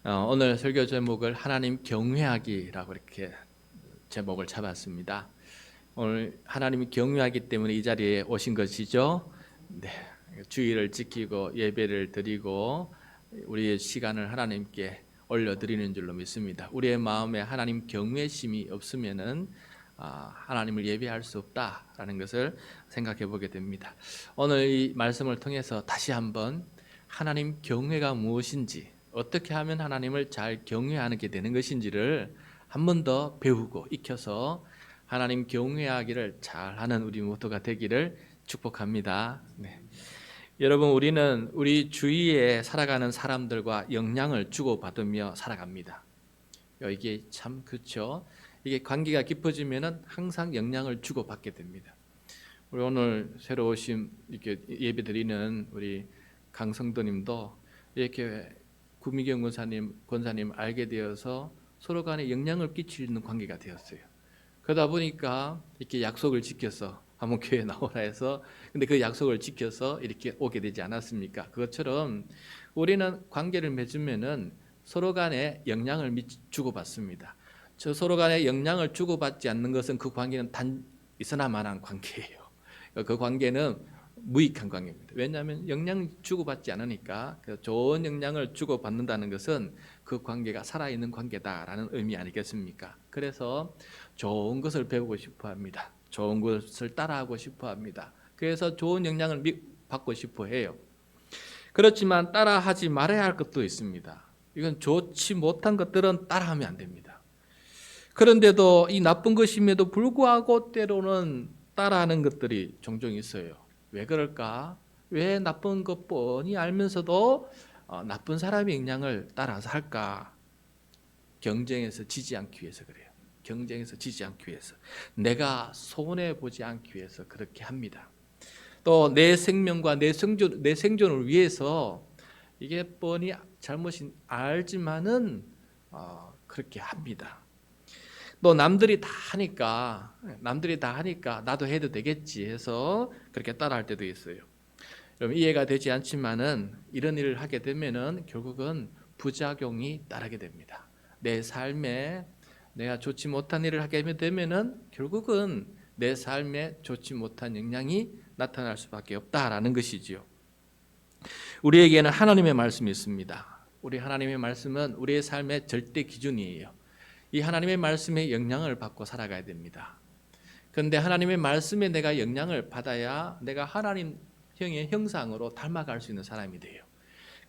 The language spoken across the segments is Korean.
오늘 설교 제목을 하나님 경외하기라고 이렇게 제목을 잡았습니다. 오늘 하나님이 경외하기 때문에 이 자리에 오신 것이죠. 네, 주의를 지키고 예배를 드리고 우리의 시간을 하나님께 올려드리는 줄로 믿습니다. 우리의 마음에 하나님 경외심이 없으면은 하나님을 예배할 수 없다라는 것을 생각해 보게 됩니다. 오늘 이 말씀을 통해서 다시 한번 하나님 경외가 무엇인지, 어떻게 하면 하나님을 잘 경외하게 되는 것인지를 한 번 더 배우고 익혀서 하나님 경외하기를 잘하는 우리 모두가 되기를 축복합니다. 네. 여러분, 우리는 우리 주위에 살아가는 사람들과 영향을 주고받으며 살아갑니다. 이게 참 그렇죠. 이게 관계가 깊어지면은 항상 영향을 주고받게 됩니다. 우리 오늘 새로 오신 이렇게 예배드리는 우리 강성도님도 이렇게 구미경 권사님 알게 되어서 서로 간에 영향을 끼치는 관계가 되었어요. 그러다 보니까 이렇게 약속을 지켜서 한번 교회 나오라 해서, 근데 그 약속을 지켜서 이렇게 오게 되지 않았습니까? 그것처럼 우리는 관계를 맺으면은 서로 간에 영향을 주고받습니다. 저 서로 간에 영향을 주고받지 않는 것은 그 관계는 단 있으나마나한 관계예요. 그 관계는 무익한 관계입니다. 왜냐하면 영향 주고받지 않으니까. 좋은 영향을 주고받는다는 것은 그 관계가 살아있는 관계다라는 의미 아니겠습니까? 그래서 좋은 것을 배우고 싶어 합니다. 좋은 것을 따라하고 싶어 합니다. 그래서 좋은 영향을 받고 싶어 해요. 그렇지만 따라하지 말아야 할 것도 있습니다. 이건 좋지 못한 것들은 따라하면 안 됩니다. 그런데도 이 나쁜 것임에도 불구하고 때로는 따라하는 것들이 종종 있어요. 왜 그럴까? 왜 나쁜 것 뻔히 알면서도 나쁜 사람의 영향을 따라서 할까? 경쟁에서 지지 않기 위해서 그래요. 경쟁에서 지지 않기 위해서, 내가 손해 보지 않기 위해서 그렇게 합니다. 또 내 생명과 내 생존을 위해서 이게 뻔히 잘못인 알지만은 그렇게 합니다. 또 남들이 다 하니까 나도 해도 되겠지 해서 그렇게 따라할 때도 있어요. 여러분, 이해가 되지 않지만은 이런 일을 하게 되면은 결국은 부작용이 따르게 됩니다. 내 삶에 내가 좋지 못한 일을 하게 되면은 결국은 내 삶에 좋지 못한 영향이 나타날 수밖에 없다라는 것이지요. 우리에게는 하나님의 말씀이 있습니다. 우리 하나님의 말씀은 우리의 삶의 절대 기준이에요. 이 하나님의 말씀에 영향을 받고 살아가야 됩니다. 그런데 하나님의 말씀에 내가 영향을 받아야 내가 하나님 형의 형상으로 닮아갈 수 있는 사람이 돼요.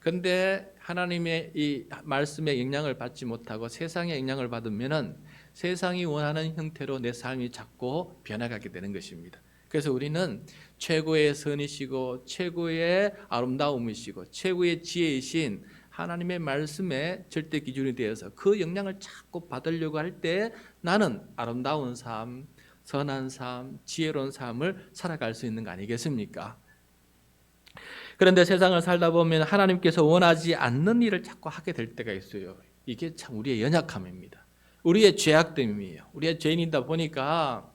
그런데 하나님의 이 말씀에 영향을 받지 못하고 세상의 영향을 받으면은 세상이 원하는 형태로 내 삶이 자꾸 변해가게 되는 것입니다. 그래서 우리는 최고의 선이시고 최고의 아름다움이시고 최고의 지혜이신 하나님의 말씀에 절대 기준이 되어서 그 영향을 자꾸 받으려고 할 때 나는 아름다운 삶, 선한 삶, 지혜로운 삶을 살아갈 수 있는 거 아니겠습니까? 그런데 세상을 살다 보면 하나님께서 원하지 않는 일을 자꾸 하게 될 때가 있어요. 이게 참 우리의 연약함입니다. 우리의 죄악됨이에요. 우리의 죄인이다 보니까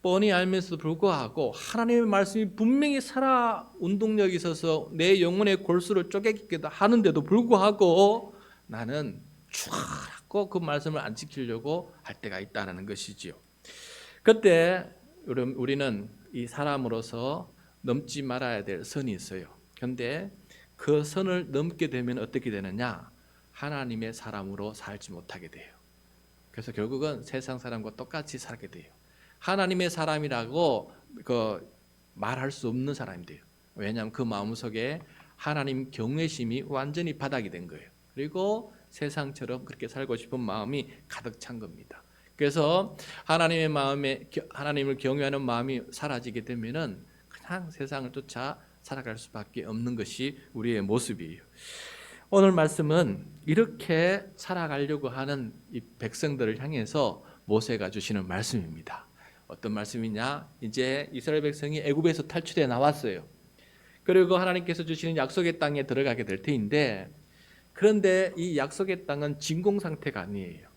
뻔히 알면서도 불구하고 하나님의 말씀이 분명히 살아 운동력이 있어서 내 영혼의 골수를 쪼개기도 하는데도 불구하고 나는 추하고 그 말씀을 안 지키려고 할 때가 있다는 것이지요. 그때 우리는 이 사람으로서 넘지 말아야 될 선이 있어요. 그런데 그 선을 넘게 되면 어떻게 되느냐? 하나님의 사람으로 살지 못하게 돼요. 그래서 결국은 세상 사람과 똑같이 살게 돼요. 하나님의 사람이라고 말할 수 없는 사람이 돼요. 왜냐하면 그 마음속에 하나님 경외심이 완전히 바닥이 된 거예요. 그리고 세상처럼 그렇게 살고 싶은 마음이 가득 찬 겁니다. 그래서 하나님을 경외하는 마음이 사라지게 되면은 그냥 세상을 쫓아 살아갈 수밖에 없는 것이 우리의 모습이에요. 오늘 말씀은 이렇게 살아가려고 하는 이 백성들을 향해서 모세가 주시는 말씀입니다. 어떤 말씀이냐? 이제 이스라엘 백성이 애굽에서 탈출해 나왔어요. 그리고 하나님께서 주시는 약속의 땅에 들어가게 될 터인데, 그런데 이 약속의 땅은 진공 상태가 아니에요.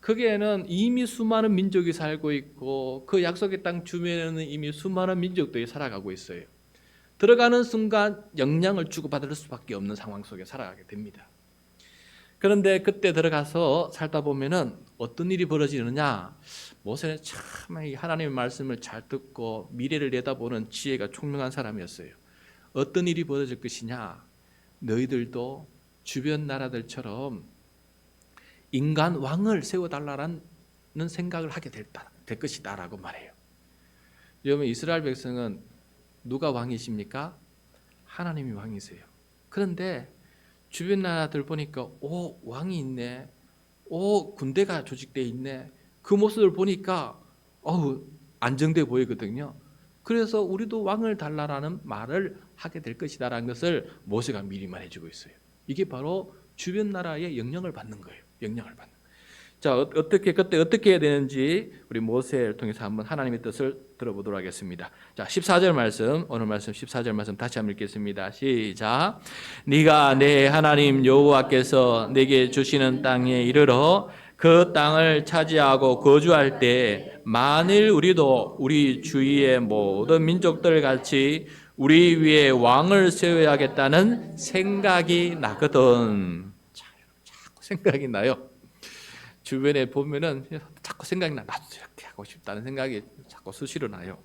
거기에는 이미 수많은 민족이 살고 있고 그 약속의 땅 주변에는 이미 수많은 민족들이 살아가고 있어요. 들어가는 순간 영향을 주고받을 수밖에 없는 상황 속에 살아가게 됩니다. 그런데 그때 들어가서 살다 보면은 어떤 일이 벌어지느냐? 모세는 참 하나님의 말씀을 잘 듣고 미래를 내다보는 지혜가 총명한 사람이었어요. 어떤 일이 벌어질 것이냐? 너희들도 주변 나라들처럼 인간 왕을 세워달라는 생각을 하게 될 것이다라고 말해요. 여러분, 이스라엘 백성은 누가 왕이십니까? 하나님이 왕이세요. 그런데 주변 나라들 보니까 왕이 있네, 군대가 조직되어 있네, 그 모습을 보니까 안정돼 보이거든요. 그래서 우리도 왕을 달라라는 말을 하게 될 것이다라는 것을 모세가 미리 말해주고 있어요. 이게 바로 주변 나라의 영향을 받는 거예요. 영향을 받는. 자, 그때 어떻게 해야 되는지 우리 모세를 통해서 한번 하나님의 뜻을 들어보도록 하겠습니다. 자, 14절 말씀, 오늘 말씀 14절 말씀 다시 한번 읽겠습니다. 시작. 네가 내 하나님 여호와께서 내게 주시는 땅에 이르러 그 땅을 차지하고 거주할 때 만일 우리도 우리 주위의 모든 민족들 같이 우리 위에 왕을 세워야겠다는 생각이 나거든. 자, 자꾸 생각이 나요. 주변에 보면은 자꾸 생각이 나도 이렇게 하고 싶다는 생각이 자꾸 수시로 나요.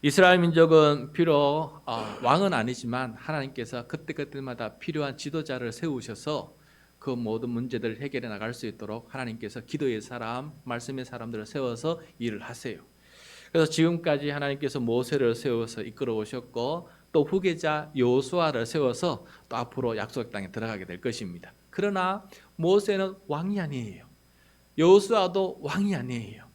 이스라엘 민족은 비록 왕은 아니지만 하나님께서 그때마다 필요한 지도자를 세우셔서 그 모든 문제들을 해결해 나갈 수 있도록 하나님께서 기도의 사람, 말씀의 사람들을 세워서 일을 하세요. 그래서 지금까지 하나님께서 모세를 세워서 이끌어 오셨고 또 후계자 여호수아를 세워서 또 앞으로 약속 땅에 들어가게 될 것입니다. 그러나 모세는 왕이 아니에요. 여호수아도 왕이 아니에요.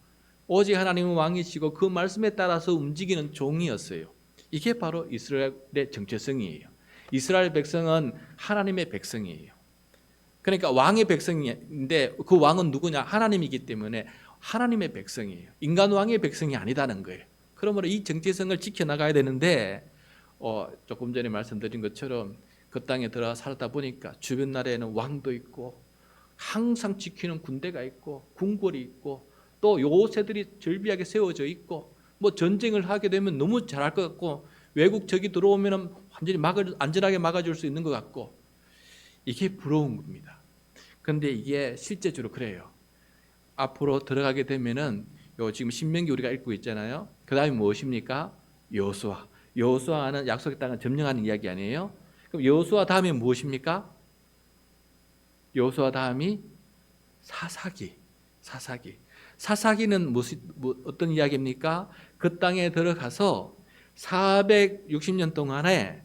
오직 하나님은 왕이시고 그 말씀에 따라서 움직이는 종이었어요. 이게 바로 이스라엘의 정체성이에요. 이스라엘 백성은 하나님의 백성이에요. 그러니까 왕의 백성인데 그 왕은 누구냐? 하나님이기 때문에 하나님의 백성이에요. 인간 왕의 백성이 아니다는 거예요. 그러므로 이 정체성을 지켜나가야 되는데 조금 전에 말씀드린 것처럼 그 땅에 들어가 살다 보니까 주변 나라에는 왕도 있고 항상 지키는 군대가 있고 군궐이 있고 또 요새들이 절비하게 세워져 있고 뭐 전쟁을 하게 되면 너무 잘할 것 같고 외국 적이 들어오면 완전히 안전하게 막아줄 수 있는 것 같고 이게 부러운 겁니다. 그런데 이게 실제적으로 그래요. 앞으로 들어가게 되면은 지금 신명기 우리가 읽고 있잖아요. 그 다음에 무엇입니까? 여호수아. 여호수아는 약속의 땅을 점령하는 이야기 아니에요? 그럼 여호수아 다음에 무엇입니까? 여호수아 다음이 사사기. 사사기는 어떤 이야기입니까? 그 땅에 들어가서 460년 동안에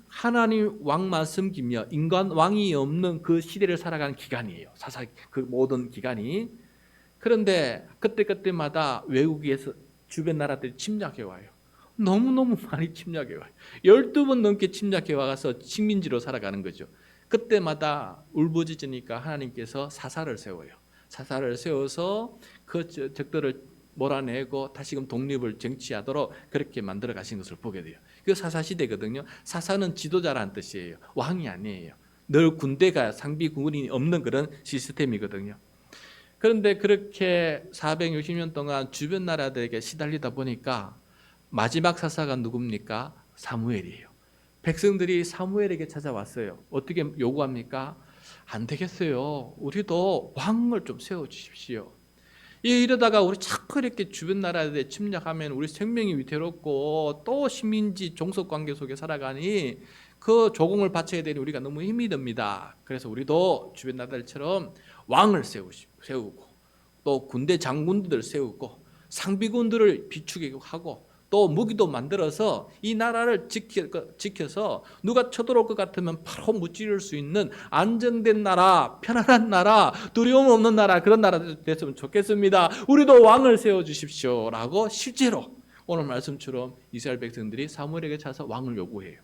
하나님 왕 말씀 기며 인간 왕이 없는 그 시대를 살아가는 기간이에요. 사사기 그 모든 기간이. 그런데 그때마다 외국에서 주변 나라들이 침략해 와요. 너무너무 많이 침략해 와요. 12번 넘게 침략해 와서 식민지로 살아가는 거죠. 그때마다 울부짖으니까 하나님께서 사사를 세워요. 사사를 세워서 그 적들을 몰아내고 다시금 독립을 쟁취하도록 그렇게 만들어 가신 것을 보게 돼요. 그 사사 시대거든요. 사사는 지도자라는 뜻이에요. 왕이 아니에요. 늘 군대가 상비 군인이 없는 그런 시스템이거든요. 그런데 그렇게 460년 동안 주변 나라들에게 시달리다 보니까 마지막 사사가 누굽니까? 사무엘이에요. 백성들이 사무엘에게 찾아왔어요. 어떻게 요구합니까? 안 되겠어요. 우리도 왕을 좀 세워주십시오. 이러다가 우리 자꾸 이렇게 주변 나라에 침략하면 우리 생명이 위태롭고 또 식민지 종속관계 속에 살아가니 그 조공을 바쳐야 되니 우리가 너무 힘이 듭니다. 그래서 우리도 주변 나라들처럼 왕을 세우고 또 군대 장군들을 세우고 상비군들을 비축하고 또 무기도 만들어서 이 나라를 지켜서 누가 쳐들어올 것 같으면 바로 무찌를 수 있는 안정된 나라, 편안한 나라, 두려움 없는 나라, 그런 나라 됐으면 좋겠습니다. 우리도 왕을 세워주십시오 라고 실제로 오늘 말씀처럼 이스라엘 백성들이 사무엘에게 찾아서 왕을 요구해요.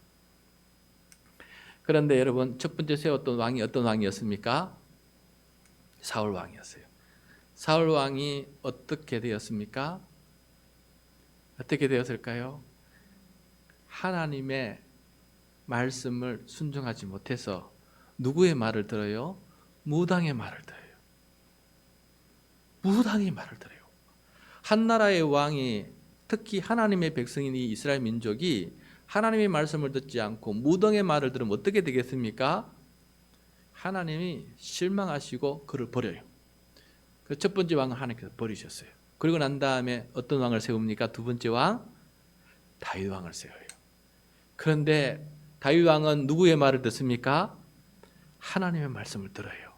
그런데 여러분, 첫 번째 세웠던 왕이 어떤 왕이었습니까? 사울 왕이었어요. 사울 왕이 어떻게 되었습니까? 어떻게 되었을까요? 하나님의 말씀을 순종하지 못해서 누구의 말을 들어요? 무당의 말을 들어요. 무당의 말을 들어요. 한 나라의 왕이, 특히 하나님의 백성인 이 이스라엘 민족이 하나님의 말씀을 듣지 않고 무당의 말을 들으면 어떻게 되겠습니까? 하나님이 실망하시고 그를 버려요. 그 첫 번째 왕은 하나님께서 버리셨어요. 그리고 난 다음에 어떤 왕을 세웁니까? 두 번째 왕 다윗 왕을 세워요. 그런데 다윗 왕은 누구의 말을 듣습니까? 하나님의 말씀을 들어요.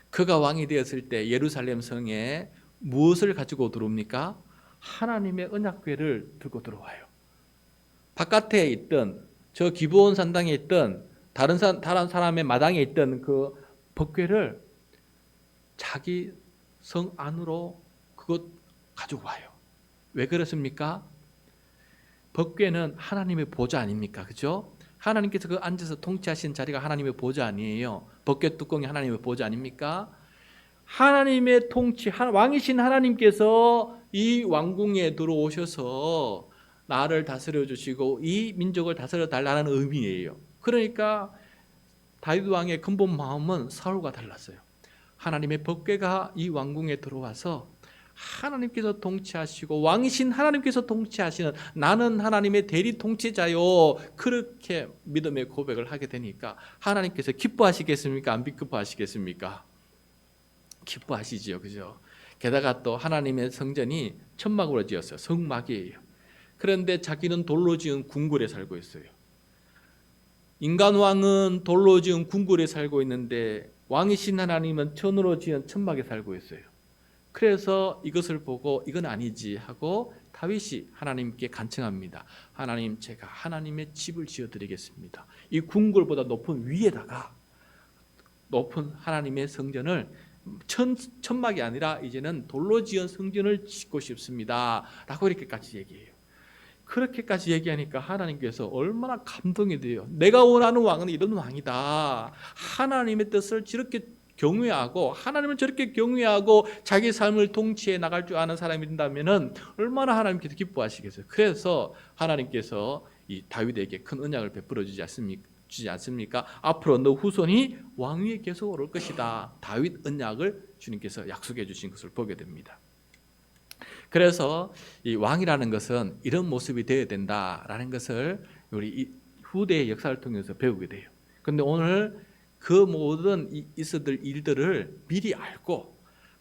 그가 왕이 되었을 때 예루살렘 성에 무엇을 가지고 들어옵니까? 하나님의 언약궤를 들고 들어와요. 바깥에 있던 저 기브온 산당에 있던 다른 사람의 마당에 있던 그 법궤를 자기 성 안으로 그것 가지고 와요. 왜 그렇습니까? 법궤는 하나님의 보좌 아닙니까? 그죠? 하나님께서 그 앉아서 통치하신 자리가 하나님의 보좌 아니에요. 법궤 뚜껑이 하나님의 보좌 아닙니까? 하나님의 통치, 왕이신 하나님께서 이 왕궁에 들어오셔서 나를 다스려 주시고 이 민족을 다스려 달라는 의미예요. 그러니까 다윗 왕의 근본 마음은 사울과 달랐어요. 하나님의 법궤가 이 왕궁에 들어와서 하나님께서 통치하시고 왕이신 하나님께서 통치하시는 나는 하나님의 대리 통치자요. 그렇게 믿음의 고백을 하게 되니까 하나님께서 기뻐하시겠습니까? 안 기뻐하시겠습니까? 기뻐하시지요. 그죠? 게다가 또 하나님의 성전이 천막으로 지었어요. 성막이에요. 그런데 자기는 돌로 지은 궁궐에 살고 있어요. 인간 왕은 돌로 지은 궁궐에 살고 있는데 왕이신 하나님은 천으로 지은 천막에 살고 있어요. 그래서 이것을 보고 이건 아니지 하고 다윗이 하나님께 간청합니다. 하나님, 제가 하나님의 집을 지어드리겠습니다. 이 궁궐보다 높은 위에다가 높은 하나님의 성전을 천막이 아니라 이제는 돌로 지은 성전을 짓고 싶습니다 라고 이렇게까지 얘기해요. 그렇게까지 얘기하니까 하나님께서 얼마나 감동이 돼요. 내가 원하는 왕은 이런 왕이다. 하나님의 뜻을 저렇게 경외하고 하나님을 저렇게 경외하고 자기 삶을 통치해 나갈 줄 아는 사람이 된다면 얼마나 하나님께서 기뻐하시겠어요. 그래서 하나님께서 이 다윗에게 큰 언약을 베풀어 주지 않습니까? 앞으로 너 후손이 왕위에 계속 오를 것이다. 다윗 언약을 주님께서 약속해 주신 것을 보게 됩니다. 그래서 이 왕이라는 것은 이런 모습이 되어야 된다라는 것을 우리 후대의 역사를 통해서 배우게 돼요. 그런데 오늘 그 모든 있어들 일들을 미리 알고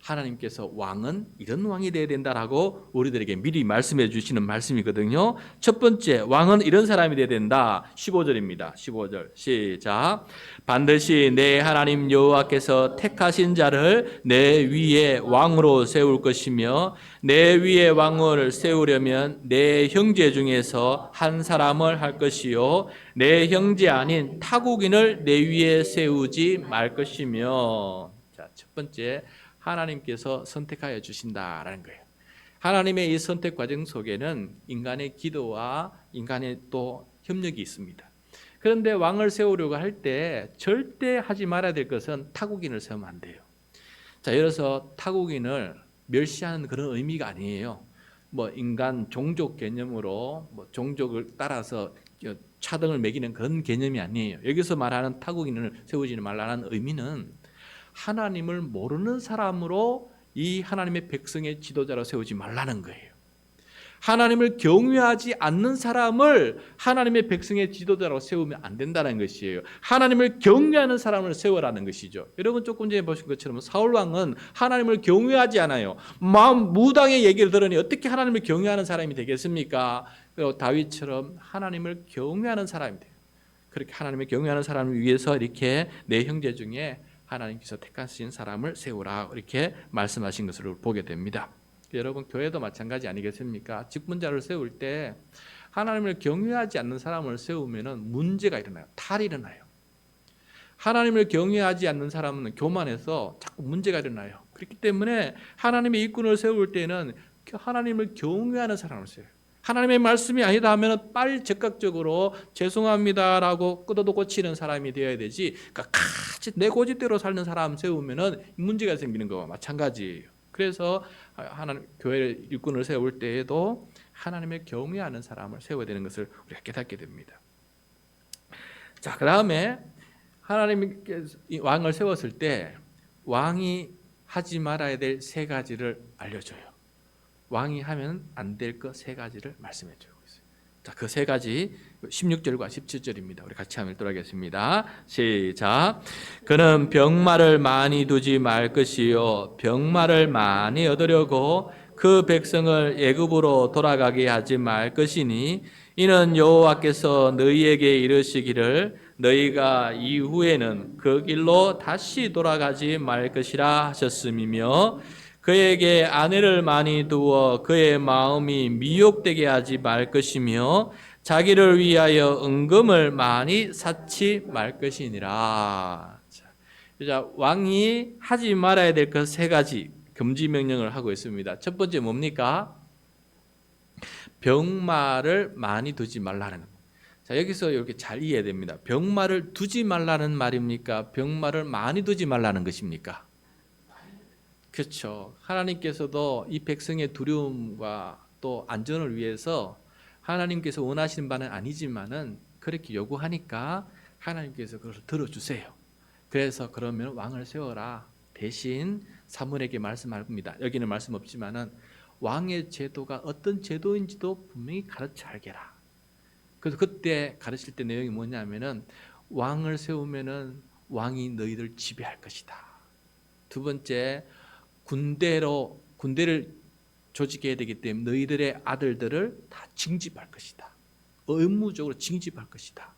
하나님께서 왕은 이런 왕이 되어야 된다라고 우리들에게 미리 말씀해 주시는 말씀이거든요. 첫 번째, 왕은 이런 사람이 되어야 된다. 15절입니다. 15절 시작. 반드시 내 하나님 여호와께서 택하신 자를 내 위에 왕으로 세울 것이며 내 위에 왕을 세우려면 내 형제 중에서 한 사람을 할 것이요 내 형제 아닌 타국인을 내 위에 세우지 말 것이며. 자, 첫 번째, 하나님께서 선택하여 주신다라는 거예요. 하나님의 이 선택 과정 속에는 인간의 기도와 인간의 또 협력이 있습니다. 그런데 왕을 세우려고 할 때 절대 하지 말아야 될 것은 타국인을 세우면 안 돼요. 자, 예를 들어서 타국인을 멸시하는 그런 의미가 아니에요. 뭐 인간 종족 개념으로 뭐 종족을 따라서 차등을 매기는 그런 개념이 아니에요. 여기서 말하는 타국인을 세우지 말라는 의미는 하나님을 모르는 사람으로 이 하나님의 백성의 지도자로 세우지 말라는 거예요. 하나님을 경외하지 않는 사람을 하나님의 백성의 지도자로 세우면 안 된다는 것이에요. 하나님을 경외하는 사람을 세우라는 것이죠. 여러분 조금 전에 보신 것처럼 사울 왕은 하나님을 경외하지 않아요. 무당의 얘기를 들으니 어떻게 하나님을 경외하는 사람이 되겠습니까? 그리고 다윗처럼 하나님을 경외하는 사람이 돼요. 그렇게 하나님을 경외하는 사람을 위해서 이렇게 내 형제 중에 하나님께서 택하신 사람을 세우라 이렇게 말씀하신 것을 보게 됩니다. 여러분 교회도 마찬가지 아니겠습니까? 직분자를 세울 때 하나님을 경외하지 않는 사람을 세우면 문제가 일어나요. 탈이 일어나요. 하나님을 경외하지 않는 사람은 교만해서 자꾸 문제가 일어나요. 그렇기 때문에 하나님의 일꾼을 세울 때는 하나님을 경외하는 사람을 세워요. 하나님의 말씀이 아니다 하면 빨리 즉각적으로 죄송합니다라고 끄덕도 고치는 사람이 되어야 되지, 그러니까 같이 내 고집대로 사는 사람 세우면 문제가 생기는 거와 마찬가지예요. 그래서 하나님 교회를 일꾼을 세울 때에도 하나님을 경외하는 사람을 세워야 되는 것을 우리가 깨닫게 됩니다. 자, 그다음에 하나님께서 왕을 세웠을 때 왕이 하지 말아야 될 세 가지를 알려줘요. 왕이 하면 안 될 것 세 가지를 말씀해 주고 있어요. 자, 그 세 가지 16절과 17절입니다. 우리 같이 한번 읽도록 하겠습니다. 시작. 그는 병마를 많이 두지 말 것이요 병마를 많이 얻으려고 그 백성을 애굽으로 돌아가게 하지 말 것이니 이는 여호와께서 너희에게 이르시기를 너희가 이후에는 그 길로 다시 돌아가지 말 것이라 하셨음이며 그에게 아내를 많이 두어 그의 마음이 미혹되게 하지 말 것이며 자기를 위하여 은금을 많이 쌓지 말 것이니라. 자, 왕이 하지 말아야 될 것 세 가지 금지 명령을 하고 있습니다. 첫 번째 뭡니까? 병마를 많이 두지 말라는 것. 자, 여기서 이렇게 잘 이해해야 됩니다. 병마를 두지 말라는 말입니까? 병마를 많이 두지 말라는 것입니까? 그렇죠. 하나님께서도 이 백성의 두려움과 또 안전을 위해서 하나님께서 원하시는 바는 아니지만은 그렇게 요구하니까 하나님께서 그것을 들어주세요. 그래서 그러면 왕을 세워라. 대신 사무엘에게 말씀합니다. 여기는 말씀 없지만은 왕의 제도가 어떤 제도인지도 분명히 가르쳐 알게라. 그래서 그때 가르칠 때 내용이 뭐냐면은 왕을 세우면은 왕이 너희들 지배할 것이다. 두 번째, 군대를 조직해야 되기 때문에 너희들의 아들들을 다 징집할 것이다. 의무적으로 징집할 것이다.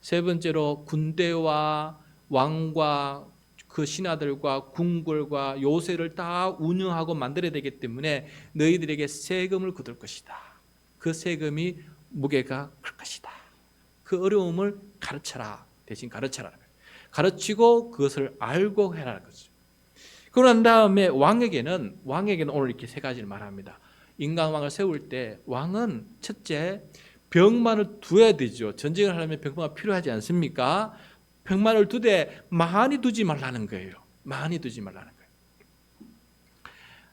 세 번째로 군대와 왕과 그 신하들과 궁궐과 요새를 다 운영하고 만들어야 되기 때문에 너희들에게 세금을 거둘 것이다. 그 세금이 무게가 클 것이다. 그 어려움을 가르쳐라. 대신 가르쳐라. 가르치고 그것을 알고 해라는 거죠. 그런 다음에 왕에게는 오늘 이렇게 세 가지를 말합니다. 인간왕을 세울 때 왕은 첫째 병만을 두어야 되죠. 전쟁을 하려면 병마가 필요하지 않습니까? 병마를 두되 많이 두지 말라는 거예요. 많이 두지 말라는 거예요.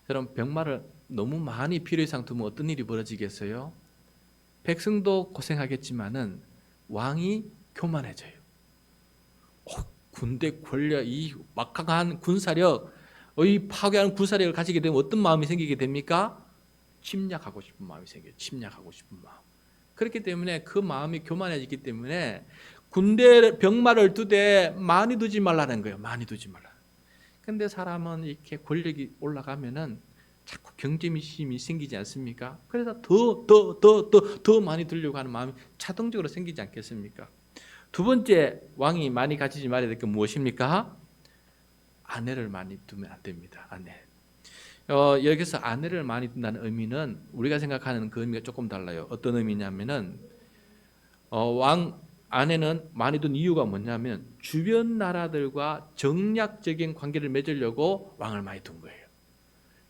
여러분 병마를 너무 많이 필요 이상 두면 어떤 일이 벌어지겠어요? 백성도 고생하겠지만은 왕이 교만해져요. 군대 권력, 이 막강한 군사력, 이 파괴하는 군사력을 가지게 되면 어떤 마음이 생기게 됩니까? 침략하고 싶은 마음이 생겨요. 침략하고 싶은 마음. 그렇기 때문에 그 마음이 교만해지기 때문에 군대 병마를 두되 많이 두지 말라는 거예요. 많이 두지 말라. 근데 사람은 이렇게 권력이 올라가면은 자꾸 경쟁심이 생기지 않습니까? 그래서 더 많이 두려고 하는 마음이 자동적으로 생기지 않겠습니까? 두 번째 왕이 많이 가지지 말아야 될 게 무엇입니까? 아내를 많이 두면 안 됩니다. 아내. 여기서 아내를 많이 둔다는 의미는 우리가 생각하는 그 의미가 조금 달라요. 어떤 의미냐면은 왕 아내는 많이 둔 이유가 뭐냐면 주변 나라들과 정략적인 관계를 맺으려고 왕을 많이 둔 거예요.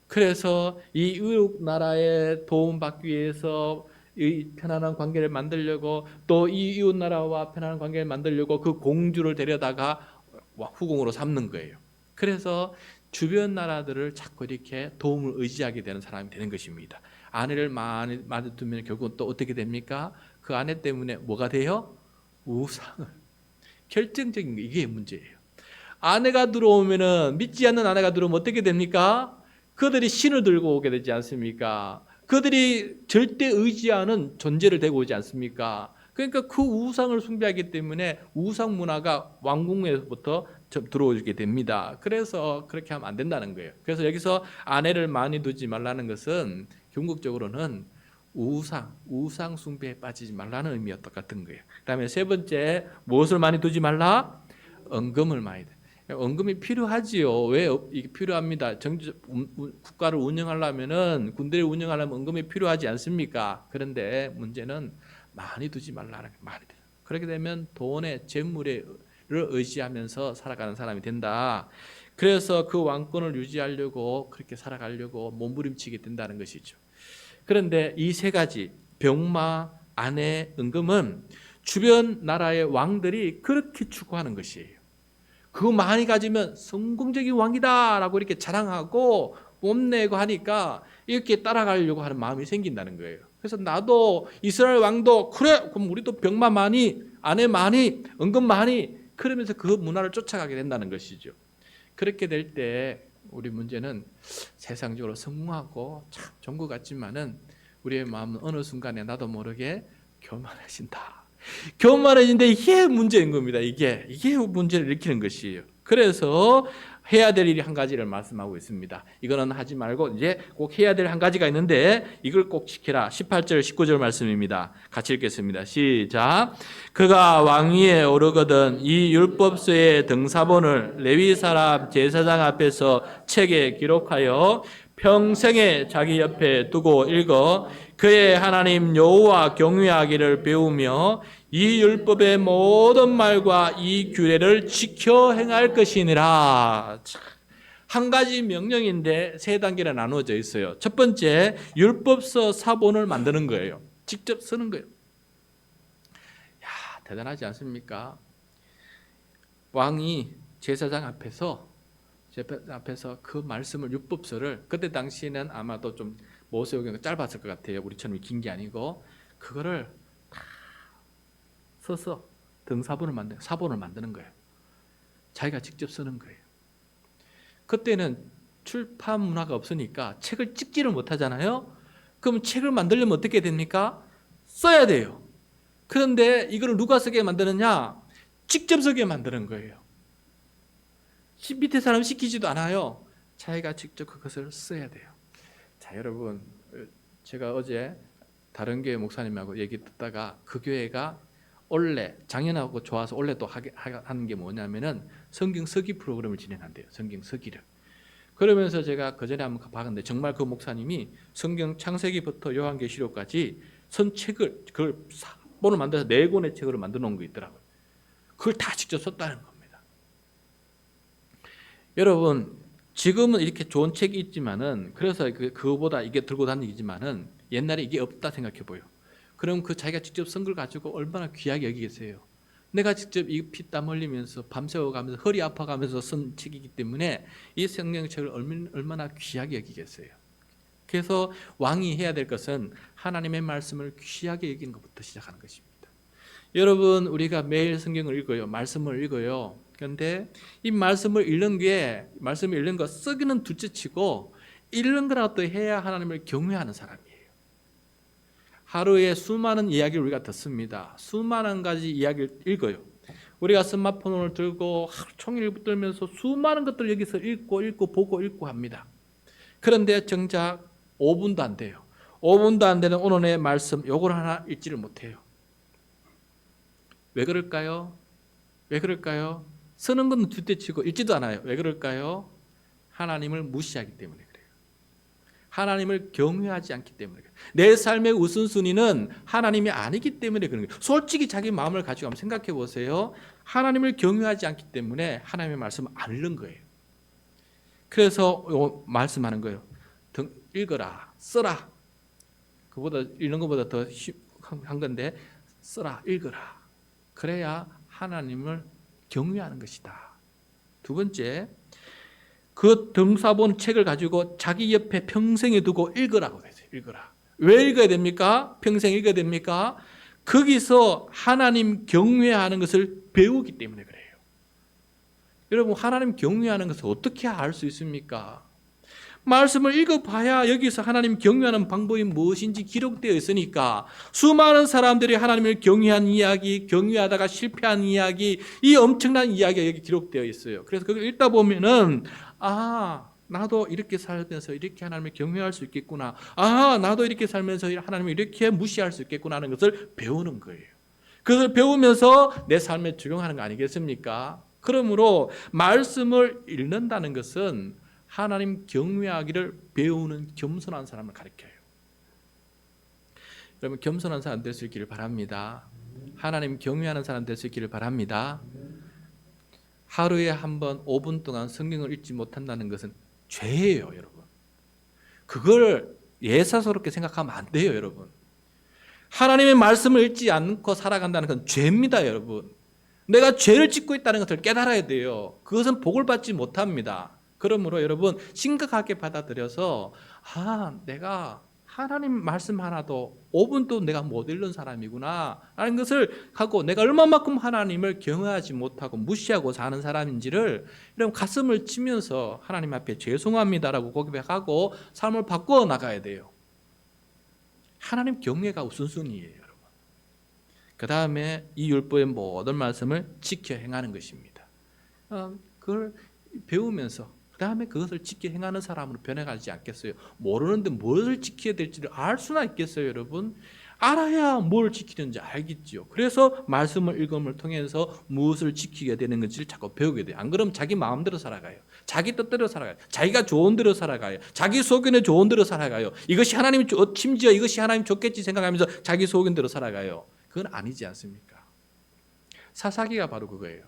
그래서 이 이웃 나라에 도움받기 위해서 이 편안한 관계를 만들려고 또 이 이웃 나라와 편안한 관계를 만들려고 그 공주를 데려다가 후궁으로 삼는 거예요. 그래서 주변 나라들을 자꾸 이렇게 도움을 의지하게 되는 사람이 되는 것입니다. 아내를 많이 두면 결국은 또 어떻게 됩니까? 그 아내 때문에 뭐가 돼요? 우상을. 결정적인 게 이게 문제예요. 아내가 들어오면은 믿지 않는 아내가 들어오면 어떻게 됩니까? 그들이 신을 들고 오게 되지 않습니까? 그들이 절대 의지하는 존재를 되고 오지 않습니까? 그러니까 그 우상을 숭배하기 때문에 우상 문화가 왕궁에서부터 들어오게 됩니다. 그래서 그렇게 하면 안 된다는 거예요. 그래서 여기서 아내를 많이 두지 말라는 것은 궁극적으로는 우상 숭배에 빠지지 말라는 의미였던 것 같은 거예요. 그다음에 세 번째 무엇을 많이 두지 말라? 은금을 많이 두. 은금이 필요하지요. 왜 이게 필요합니다. 국가를 운영하려면은 군대를 운영하려면 은금이 필요하지 않습니까? 그런데 문제는 많이 두지 말라는 말이 돼요. 그렇게 되면 돈에 재물을 의지하면서 살아가는 사람이 된다. 그래서 그 왕권을 유지하려고 그렇게 살아가려고 몸부림치게 된다는 것이죠. 그런데 이 세 가지 병마, 아내, 은금은 주변 나라의 왕들이 그렇게 추구하는 것이에요. 그거 많이 가지면 성공적인 왕이다라고 이렇게 자랑하고 뽐내고 하니까 이렇게 따라가려고 하는 마음이 생긴다는 거예요. 그래서 나도 이스라엘 왕도 그래 그럼 우리도 병마 많이 아내 많이 은금 많이 그러면서 그 문화를 쫓아가게 된다는 것이죠. 그렇게 될 때 우리 문제는 세상적으로 성공하고 참 좋은 것 같지만은 우리의 마음은 어느 순간에 나도 모르게 교만해진다. 교만해진데 이게 문제인 겁니다. 이게 문제를 일으키는 것이에요. 그래서 해야 될 일이 한 가지를 말씀하고 있습니다. 이거는 하지 말고 이제 꼭 해야 될 한 가지가 있는데 이걸 꼭 지키라. 18절 19절 말씀입니다. 같이 읽겠습니다. 시작. 그가 왕위에 오르거든 이 율법서의 등사본을 레위 사람 제사장 앞에서 책에 기록하여 평생에 자기 옆에 두고 읽어 그의 하나님 여호와 경외하기를 배우며 이 율법의 모든 말과 이 규례를 지켜 행할 것이니라. 한 가지 명령인데 세 단계로 나누어져 있어요. 첫 번째, 율법서 사본을 만드는 거예요. 직접 쓰는 거예요. 야, 대단하지 않습니까? 왕이 제사장 앞에서 그 말씀을 율법서를 그때 당시에는 아마도 좀 모세오경이 짧았을 것 같아요. 우리처럼 긴 게 아니고 그거를 다 써서 사본을 만드는 거예요. 자기가 직접 쓰는 거예요. 그때는 출판 문화가 없으니까 책을 찍지를 못하잖아요. 그럼 책을 만들려면 어떻게 됩니까? 써야 돼요. 그런데 이거를 누가 쓰게 만드느냐? 직접 쓰게 만드는 거예요. 밑에 사람 시키지도 않아요. 자기가 직접 그것을 써야 돼요. 자, 여러분, 제가 어제 다른 교회 목사님하고 얘기 듣다가 그 교회가 원래 작년하고 좋아서 원래 또 하는 게 뭐냐면은 성경 서기 프로그램을 진행한대요. 성경 서기를. 그러면서 제가 그전에 한번 봤는데 정말 그 목사님이 성경 창세기부터 요한계시록까지 선책을 그걸 사본을 만들어서 4권의 책으로 만들어 놓은 거 있더라고요. 그걸 다 직접 썼다는 겁니다. 여러분, 지금은 이렇게 좋은 책이 있지만은 그래서 그거보다 이게 들고 다니지만은 옛날에 이게 없다 생각해 보여. 그럼 그 자기가 직접 쓴 걸 가지고 얼마나 귀하게 여기겠어요. 내가 직접 이 피땀 흘리면서 밤새워가면서 허리 아파가면서 쓴 책이기 때문에 이 성경책을 얼마나 귀하게 여기겠어요. 그래서 왕이 해야 될 것은 하나님의 말씀을 귀하게 여기는 것부터 시작하는 것입니다. 여러분, 우리가 매일 성경을 읽어요. 말씀을 읽어요. 그런데 이 말씀을 읽는 거 쓰기는 둘째치고 읽는 거라도 또 해야 하나님을 경외하는 사람이에요. 하루에 수많은 이야기를 우리가 듣습니다. 수많은 가지 이야기를 읽어요. 우리가 스마트폰을 들고 하루 종일 붙들면서 수많은 것들을 여기서 읽고 보고 합니다. 그런데 정작 5분도 안 돼요. 5분도 안 되는 오늘의 말씀 요걸 하나 읽지를 못해요. 왜 그럴까요? 쓰는 건 둘째치고 읽지도 않아요. 왜 그럴까요? 하나님을 무시하기 때문에 그래요. 하나님을 경외하지 않기 때문에 그래요. 내 삶의 우선순위는 하나님이 아니기 때문에 그런 거예요. 솔직히 자기 마음을 가지고 한번 생각해 보세요. 하나님을 경외하지 않기 때문에 하나님의 말씀을 안 읽는 거예요. 그래서 말씀하는 거예요. 읽어라, 써라. 그보다 읽는 것보다 더 한 건데 써라, 읽어라. 그래야 하나님을 경외하는 것이다. 두 번째, 그 등사본 책을 가지고 자기 옆에 평생에 두고 읽으라고 되죠. 읽어라. 왜 읽어야 됩니까? 평생 읽어야 됩니까? 거기서 하나님 경외하는 것을 배우기 때문에 그래요. 여러분, 하나님 경외하는 것을 어떻게 알 수 있습니까? 말씀을 읽어봐야 여기서 하나님 경외하는 방법이 무엇인지 기록되어 있으니까 수많은 사람들이 하나님을 경외한 이야기, 경외하다가 실패한 이야기, 이 엄청난 이야기가 여기 기록되어 있어요. 그래서 그걸 읽다 보면은 나도 이렇게 살면서 이렇게 하나님을 경외할 수 있겠구나. 나도 이렇게 살면서 하나님을 이렇게 무시할 수 있겠구나 하는 것을 배우는 거예요. 그것을 배우면서 내 삶에 적용하는 거 아니겠습니까? 그러므로 말씀을 읽는다는 것은 하나님 경외하기를 배우는 겸손한 사람을 가르쳐요. 여러분, 겸손한 사람 될 수 있기를 바랍니다. 하나님 경외하는 사람 될 수 있기를 바랍니다. 하루에 한 번 5분 동안 성경을 읽지 못한다는 것은 죄예요, 여러분. 그걸 예사스럽게 생각하면 안 돼요, 여러분. 하나님의 말씀을 읽지 않고 살아간다는 건 죄입니다, 여러분. 내가 죄를 짓고 있다는 것을 깨달아야 돼요. 그것은 복을 받지 못합니다. 그러므로 여러분, 심각하게 받아들여서 내가 하나님 말씀 하나도 5분도 내가 못 읽는 사람이구나 라는 것을 하고 내가 얼마만큼 하나님을 경외하지 못하고 무시하고 사는 사람인지를 여러분 가슴을 치면서 하나님 앞에 죄송합니다라고 고백하고 삶을 바꾸어 나가야 돼요. 하나님 경외가 우선순위예요, 여러분. 그 다음에 이 율법의 모든 말씀을 지켜 행하는 것입니다. 그걸 배우면서 그 다음에 그것을 지켜 행하는 사람으로 변해가지 않겠어요? 모르는데 무엇을 지켜야 될지를 알 수나 있겠어요, 여러분? 알아야 뭘 지키는지 알겠지요. 그래서 말씀을 읽음을 통해서 무엇을 지키게 되는 건지를 자꾸 배우게 돼요. 안 그러면 자기 마음대로 살아가요. 자기 뜻대로 살아가요. 자기가 좋은 대로 살아가요. 자기 소견에 좋은 대로 살아가요. 이것이 하나님 심지어 이것이 하나님 좋겠지 생각하면서 자기 소견대로 살아가요. 그건 아니지 않습니까? 사사기가 바로 그거예요.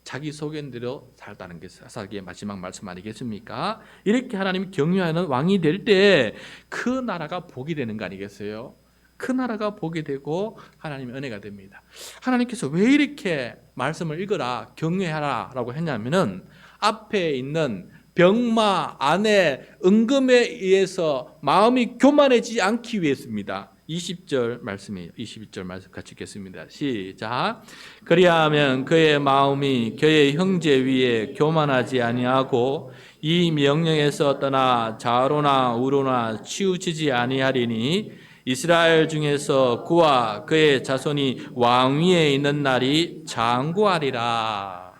자기 소견대로 살다는 게 사사기의 마지막 말씀 아니겠습니까? 이렇게 하나님이 경유하는 왕이 될 때 그 나라가 복이 되는 거 아니겠어요? 그 나라가 복이 되고 하나님의 은혜가 됩니다. 하나님께서 왜 이렇게 말씀을 읽어라, 경외하라 라고 했냐면은 앞에 있는 병마, 아내, 은금에 의해서 마음이 교만해지지 않기 위해서입니다. 20절 말씀이에요. 22절 말씀 같이 읽겠습니다. 시작. 그리하면 그의 마음이 그의 형제 위에 교만하지 아니하고 이 명령에서 떠나 좌로나 우로나 치우치지 아니하리니 이스라엘 중에서 그와 그의 자손이 왕위에 있는 날이 장구하리라.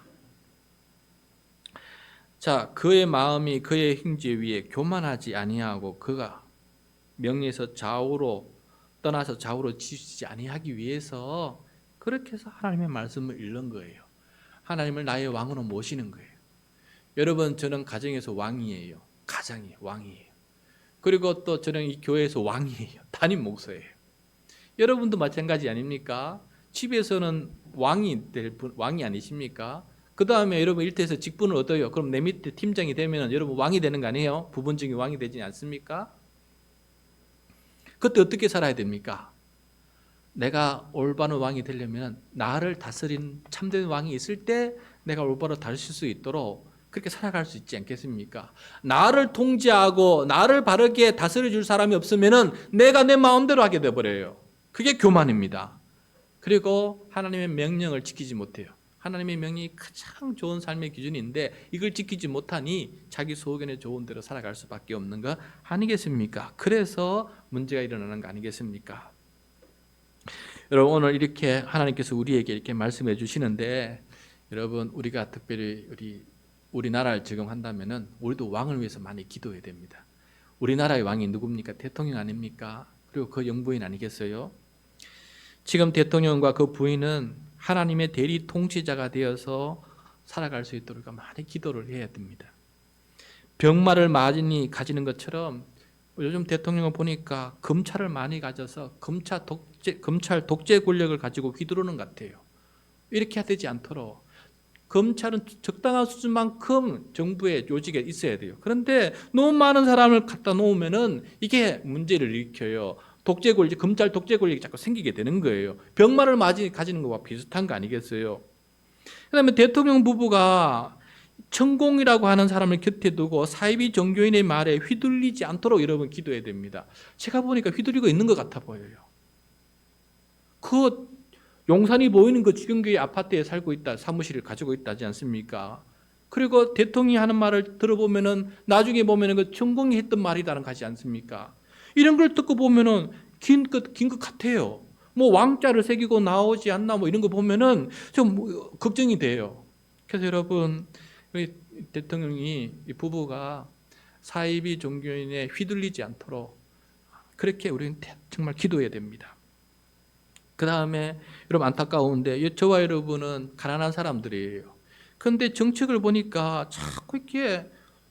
자, 그의 마음이 그의 형제 위에 교만하지 아니하고 그가 명예에서 좌우로 떠나서 좌우로 치우치지 아니하기 위해서 그렇게 해서 하나님의 말씀을 읽는 거예요. 하나님을 나의 왕으로 모시는 거예요. 여러분, 저는 가정에서 왕이에요. 가장이에요. 왕이에요. 그리고 또 저는 이 교회에서 왕이에요. 담임 목사예요. 여러분도 마찬가지 아닙니까? 집에서는 왕이 될 분, 왕이 아니십니까? 그 다음에 여러분 일터에서 직분을 얻어요. 그럼 내 밑에 팀장이 되면 여러분 왕이 되는 거 아니에요? 부분 중에 왕이 되지 않습니까? 그때 어떻게 살아야 됩니까? 내가 올바른 왕이 되려면 나를 다스린 참된 왕이 있을 때 내가 올바로 다스릴 수 있도록 그렇게 살아갈 수 있지 않겠습니까? 나를 통제하고 나를 바르게 다스려 줄 사람이 없으면 내가 내 마음대로 하게 돼버려요. 그게 교만입니다. 그리고 하나님의 명령을 지키지 못해요. 하나님의 명령이 가장 좋은 삶의 기준인데 이걸 지키지 못하니 자기 소견에 좋은 대로 살아갈 수밖에 없는 거 아니겠습니까? 그래서 문제가 일어나는 거 아니겠습니까? 여러분, 오늘 이렇게 하나님께서 우리에게 이렇게 말씀해 주시는데 여러분, 우리가 특별히 우리나라를 지금 한다면은 우리도 왕을 위해서 많이 기도해야 됩니다. 우리나라의 왕이 누굽니까? 대통령 아닙니까? 그리고 그 영부인 아니겠어요? 지금 대통령과 그 부인은 하나님의 대리 통치자가 되어서 살아갈 수 있도록 많이 기도를 해야 됩니다. 병마를 많이 가지는 것처럼 요즘 대통령을 보니까 검찰을 많이 가져서 검찰 독재 권력을 가지고 휘두르는 것 같아요. 이렇게 되지 않도록 검찰은 적당한 수준만큼 정부의 요직에 있어야 돼요. 그런데 너무 많은 사람을 갖다 놓으면은 이게 문제를 일으켜요. 독재 권력, 검찰 독재 권력이 자꾸 생기게 되는 거예요. 병마를 가지는 것과 비슷한 거 아니겠어요? 그다음에 대통령 부부가 천공이라고 하는 사람을 곁에 두고 사이비 종교인의 말에 휘둘리지 않도록 여러분 기도해야 됩니다. 제가 보니까 휘둘리고 있는 것 같아 보여요. 그 용산이 보이는 그 지경교회 아파트에 살고 있다, 사무실을 가지고 있다지 않습니까? 그리고 대통령이 하는 말을 들어보면은 나중에 보면은 그 천공이 했던 말이다는 가지 않습니까? 이런 걸 듣고 보면은 긴 것 같아요. 뭐 왕자를 새기고 나오지 않나 뭐 이런 거 보면은 좀 걱정이 돼요. 그래서 여러분, 우리 대통령이 이 부부가 사이비 종교인에 휘둘리지 않도록 그렇게 우리는 정말 기도해야 됩니다. 그 다음에 여러분, 안타까운데 저와 여러분은 가난한 사람들이에요. 그런데 정책을 보니까 자꾸 이렇게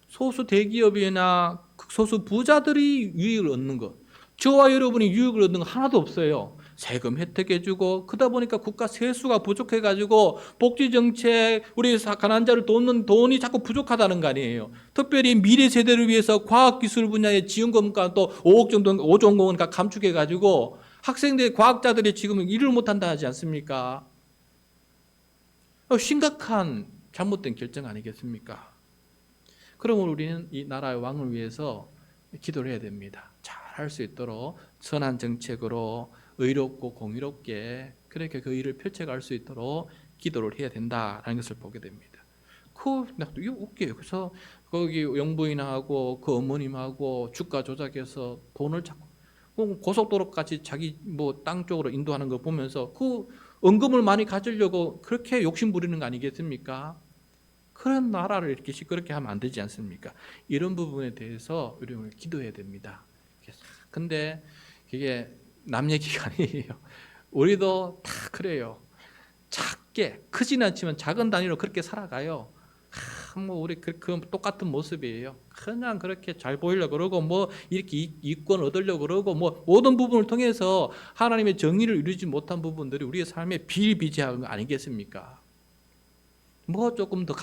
소수 대기업이나 소수 부자들이 유익을 얻는 것, 저와 여러분이 유익을 얻는 거 하나도 없어요. 세금 혜택해주고 그러다 보니까 국가 세수가 부족해가지고 복지정책, 우리 가난자를 돕는 돈이 자꾸 부족하다는 거 아니에요. 특별히 미래 세대를 위해서 과학기술 분야의 지원금과 또 5억 정도, 5조 원을 감축해가지고 학생들, 과학자들이 지금 일을 못한다 하지 않습니까? 심각한 잘못된 결정 아니겠습니까? 그러면 우리는 이 나라의 왕을 위해서 기도를 해야 됩니다. 잘 할 수 있도록 선한 정책으로 의롭고 공의롭게 그렇게 그 일을 펼쳐갈 수 있도록 기도를 해야 된다라는 것을 보게 됩니다. 이거 웃겨요. 그래서 거기 영부인하고 그 어머님하고 주가 조작해서 돈을 자꾸 고속도로까지 자기 뭐 땅 쪽으로 인도하는 거 보면서 그 은금을 많이 가지려고 그렇게 욕심 부리는 거 아니겠습니까? 그런 나라를 이렇게 시끄럽게 하면 안 되지 않습니까? 이런 부분에 대해서 우리는 기도해야 됩니다. 근데 그게 남 얘기가 아니에요. 우리도 다 그래요. 작게 크지는 않지만 작은 단위로 그렇게 살아가요. 뭐 우리 그 똑같은 모습이에요. 그냥 그렇게 잘 보이려고 그러고 뭐 이렇게 이권 얻으려고 그러고 뭐 모든 부분을 통해서 하나님의 정의를 이루지 못한 부분들이 우리의 삶에 비일비재한 거 아니겠습니까? 뭐 조금 더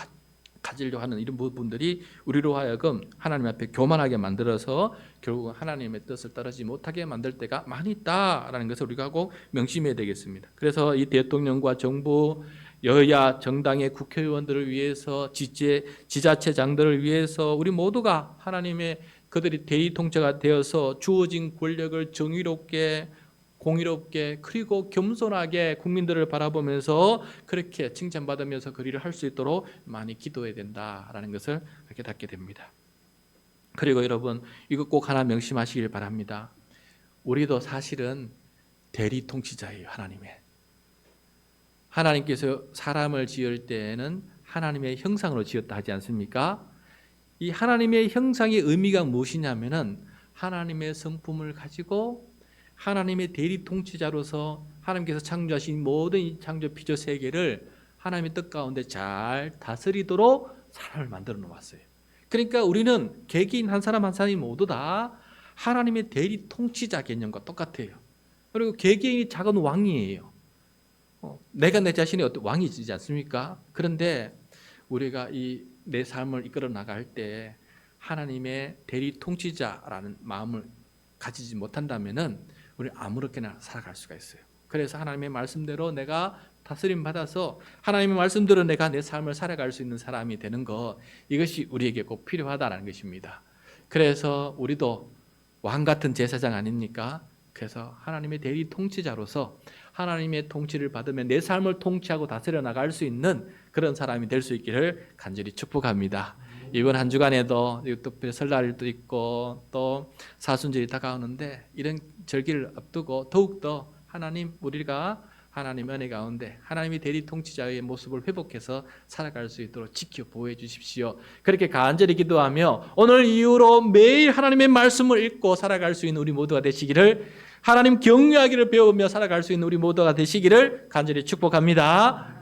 가지려고 하는 이런 부분들이 우리로 하여금 하나님 앞에 교만하게 만들어서 결국 하나님의 뜻을 따르지 못하게 만들 때가 많이 있다라는 것을 우리가 꼭 명심해야 되겠습니다. 그래서 이 대통령과 정부, 여야, 정당의 국회의원들을 위해서 지자체장들을 위해서 우리 모두가 하나님의 그들이 대의통제가 되어서 주어진 권력을 정의롭게 공의롭게 그리고 겸손하게 국민들을 바라보면서 그렇게 칭찬받으면서 그 일을 할 수 있도록 많이 기도해야 된다라는 것을 그렇게 닫게 됩니다. 그리고 여러분 이거 꼭 하나 명심하시길 바랍니다. 우리도 사실은 대리통치자예요. 하나님께서 사람을 지을 때에는 하나님의 형상으로 지었다 하지 않습니까? 이 하나님의 형상의 의미가 무엇이냐면은 하나님의 성품을 가지고 하나님의 대리통치자로서 하나님께서 창조하신 모든 이 창조 피조 세계를 하나님의 뜻 가운데 잘 다스리도록 사람을 만들어 놓았어요. 그러니까 우리는 개개인 한 사람 한 사람이 모두 다 하나님의 대리통치자 개념과 똑같아요. 그리고 개개인이 작은 왕이에요. 내가 내 자신이 어떤 왕이지 않습니까? 그런데 우리가 이 내 삶을 이끌어 나갈 때 하나님의 대리통치자라는 마음을 가지지 못한다면은 우리 아무렇게나 살아갈 수가 있어요. 그래서 하나님의 말씀대로 내가 다스림 받아서 하나님의 말씀대로 내가 내 삶을 살아갈 수 있는 사람이 되는 것, 이것이 우리에게 꼭 필요하다는 것입니다. 그래서 우리도 왕 같은 제사장 아닙니까? 그래서 하나님의 대리 통치자로서 하나님의 통치를 받으면 내 삶을 통치하고 다스려 나갈 수 있는 그런 사람이 될 수 있기를 간절히 축복합니다. 이번 한 주간에도 특별히 설날도 있고 또 사순절이 다가오는데 이런 절기를 앞두고 더욱더 하나님 우리가 하나님 은혜 가운데 하나님의 대리 통치자의 모습을 회복해서 살아갈 수 있도록 지켜 보호해 주십시오. 그렇게 간절히 기도하며 오늘 이후로 매일 하나님의 말씀을 읽고 살아갈 수 있는 우리 모두가 되시기를, 하나님 경외하기를 배우며 살아갈 수 있는 우리 모두가 되시기를 간절히 축복합니다.